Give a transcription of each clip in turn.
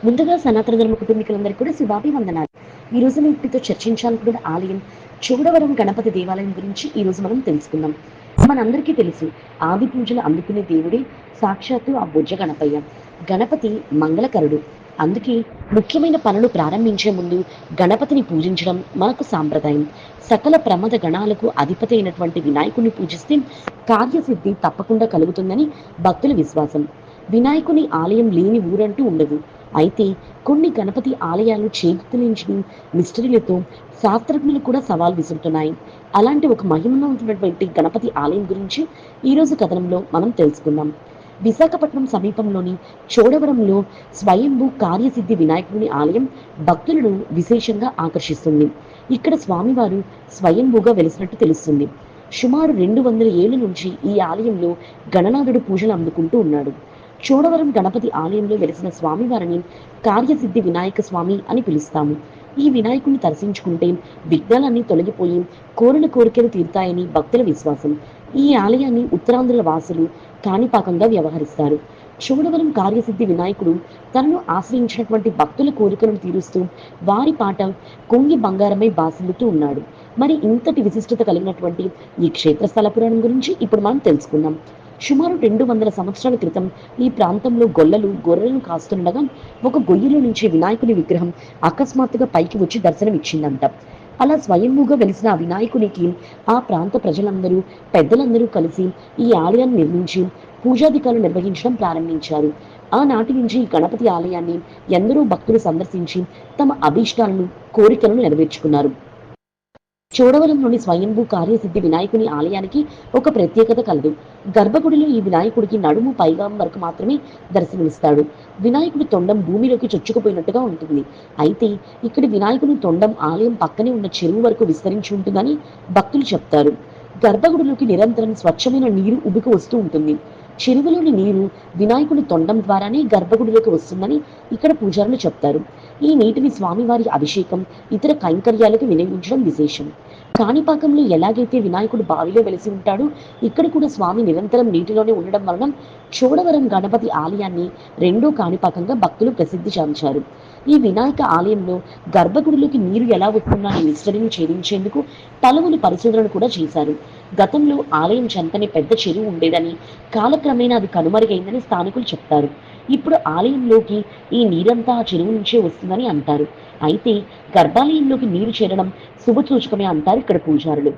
ముందుగా సనాతన ధర్మ కుటుంబీకులందరికీ కూడా శుభాభివందనాలు. ఈ రోజు నేను మీతో చర్చించాలనుకున్న ఆలయం చోడవరం గణపతి దేవాలయం గురించి ఈ రోజు మనం తెలుసుకుందాం. మనందరికీ తెలుసు, ఆది పూజలు అందుకునే దేవుడే సాక్షాత్తు ఆ బొజ్జ గణపయ్య. గణపతి మంగళకరుడు. అందుకే ముఖ్యమైన పనులు ప్రారంభించే ముందు గణపతిని పూజించడం మనకు సాంప్రదాయం. సకల ప్రమద గణాలకు అధిపతి అయినటువంటి వినాయకుడిని పూజిస్తే కార్యసిద్ధి తప్పకుండా కలుగుతుందని భక్తుల విశ్వాసం. వినాయకుని ఆలయం లేని ఊరంటూ ఉండదు. అయితే కొన్ని గణపతి ఆలయాలు చేతులించిన మిస్టరీలతో శాస్త్రజ్ఞులు కూడా సవాల్ విసురుతున్నాయి. అలాంటి ఒక మహిమవంతమైనటువంటి గణపతి ఆలయం గురించి ఈరోజు కథనంలో మనం తెలుసుకుందాం. విశాఖపట్నం సమీపంలోని చోడవరంలో స్వయంభూ కార్యసిద్ధి వినాయకుని ఆలయం భక్తులను విశేషంగా ఆకర్షిస్తుంది. ఇక్కడ స్వామివారు స్వయంభూగా వెలిసినట్టు తెలుస్తుంది. సుమారు 200 ఏళ్ల నుంచి ఈ ఆలయంలో గణనాథుడు పూజలు అందుకుంటూ ఉన్నాడు. చోడవరం గణపతి ఆలయంలో వెలిసిన స్వామివారిని కార్యసిద్ధి వినాయక స్వామి అని పిలుస్తాము. ఈ వినాయకుని దర్శించుకుంటే విఘ్నాలన్నీ తొలగిపోయి కోరిన కోరికలు తీరుతాయని భక్తుల విశ్వాసం. ఈ ఆలయాన్ని ఉత్తరాంధ్రుల వాసులు కాణిపాకంగా వ్యవహరిస్తారు. చోడవరం కార్యసిద్ధి వినాయకుడు తనను ఆశ్రయించినటువంటి భక్తుల కోరికలను తీరుస్తూ వారి పాట కొంగి బంగారమై బాసిల్లుతూ ఉన్నాడు. మరి ఇంతటి విశిష్టత కలిగినటువంటి ఈ క్షేత్రస్థల పురాణం గురించి ఇప్పుడు మనం తెలుసుకుందాం. సుమారు 200 సంవత్సరాల క్రితం ఈ ప్రాంతంలో గొర్రెలను కాస్తుండగా ఒక గొయ్యిలో నుంచి వినాయకుని విగ్రహం అకస్మాత్తుగా పైకి వచ్చి దర్శనం ఇచ్చిందంట. అలా స్వయంభూగా వెలిసిన ఆ వినాయకునికి ఆ ప్రాంత ప్రజలందరూ, పెద్దలందరూ కలిసి ఈ ఆలయాన్ని నిర్మించి పూజాధికారులు నిర్వహించడం ప్రారంభించారు. ఆనాటి నుంచి ఈ గణపతి ఆలయాన్ని ఎందరో భక్తులు సందర్శించి తమ అభీష్టాలను, కోరికలను నెరవేర్చుకున్నారు. చోడవరంలోని స్వయంభూ కార్యసిద్ధి వినాయకుని ఆలయానికి ఒక ప్రత్యేకత కలదు. గర్భగుడిలో ఈ వినాయకుడికి నడుము పైగా వరకు మాత్రమే దర్శనమిస్తాడు. వినాయకుడి తొండం భూమిలోకి చొచ్చుకుపోయినట్టుగా ఉంటుంది. అయితే ఇక్కడి వినాయకుని తొండం ఆలయం పక్కనే ఉన్న చెరువు వరకు విస్తరించి ఉంటుందని భక్తులు చెప్తారు. గర్భగుడిలోకి నిరంతరం స్వచ్ఛమైన నీరు ఉబికి వస్తూ ఉంటుంది. చెరువులోని నీరు వినాయకుని తొండం ద్వారానే గర్భగుడిలోకి వస్తుందని ఇక్కడ పూజారులు చెప్తారు. ఈ నీటిని స్వామివారి అభిషేకం, ఇతర కైంకర్యాలకు వినియోగించడం విశేషం. కాణిపాకంలో ఎలాగైతే వినాయకుడు బావిలో వెలిసి ఉంటాడో ఇక్కడ కూడా స్వామి నిరంతరం నీటిలోనే ఉండడం వలన చోడవరం గణపతి ఆలయాన్ని రెండో కాణిపాకంగా భక్తులు ప్రసిద్ధి చాంచారు. ఈ వినాయక ఆలయంలో గర్భగుడిలోకి నీరు ఎలా వస్తుందా అనే మిస్టరీని ఛేదించేందుకు పలువురు పరిశోధనలు కూడా చేశారు. గతంలో ఆలయం చెంతనే పెద్ద చెరువు ఉండేదని, కాలక్రమేణా అది కనుమరుగైందని స్థానికులు చెప్తారు. ఇప్పుడు ఆలయంలోకి ఈ నీరంతా ఆ చెరువు నుంచే వస్తుందని అంటారు. అయితే గర్భాలయంలోకి నీరు చేరడం శుభసూచకమే అంటారు ఇక్కడ పూజారులు.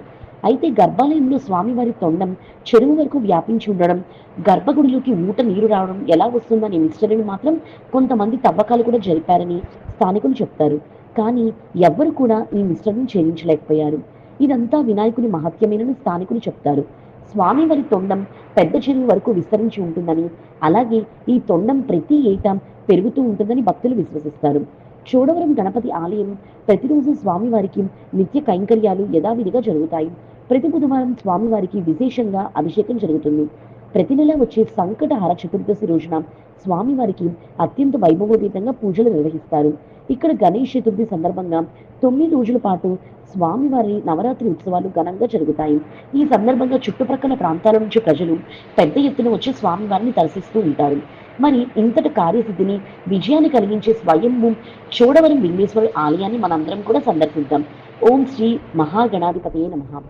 అయితే గర్భాలయంలో స్వామివారి తొండం చెరువు వరకు వ్యాపించి ఉండడం, గర్భగుడిలోకి ఊట నీరు రావడం ఎలా వస్తుందనే మిస్టరీని మాత్రం కొంతమంది తవ్వకాలు కూడా జరిపారని స్థానికులు చెప్తారు. కానీ ఎవ్వరు కూడా ఈ మిస్టరీని ఛేదించలేకపోయారు. ఇదంతా వినాయకుని మహత్యమేనని స్థానికులు చెప్తారు. స్వామివారి తొండం పెద్ద చెరువు వరకు విస్తరించి ఉంటుందని, అలాగే ఈ తొండం ప్రతి ఏటా పెరుగుతూ ఉంటుందని భక్తులు విశ్వసిస్తారు. చోడవరం గణపతి ఆలయం ప్రతిరోజు స్వామివారికి నిత్య కైంకర్యాలు యథావిధిగా జరుగుతాయి. ప్రతి బుధవారం స్వామివారికి విశేషంగా అభిషేకం జరుగుతుంది. ప్రతి నెల వచ్చే సంకటహర చతుర్దశి రోజున స్వామివారికి అత్యంత వైభవోపేతంగా పూజలు నిర్వహిస్తారు. ఇక్కడ గణేష్ చతుర్థి సందర్భంగా 9 రోజుల పాటు స్వామివారి నవరాత్రి ఉత్సవాలు ఘనంగా జరుగుతాయి. ఈ సందర్భంగా చుట్టుప్రక్కల ప్రాంతాల నుంచి ప్రజలు పెద్ద ఎత్తున వచ్చి స్వామివారిని దర్శిస్తూ ఉంటారు. మరి ఇంతటి కార్యసిద్ధిని, విజయాన్ని కలిగించే స్వయంభూ చోడవరం విఘ్నేశ్వర ఆలయాన్ని మనందరం కూడా సందర్శిద్దాం. ఓం శ్రీ మహాగణాధిపతయే నమః.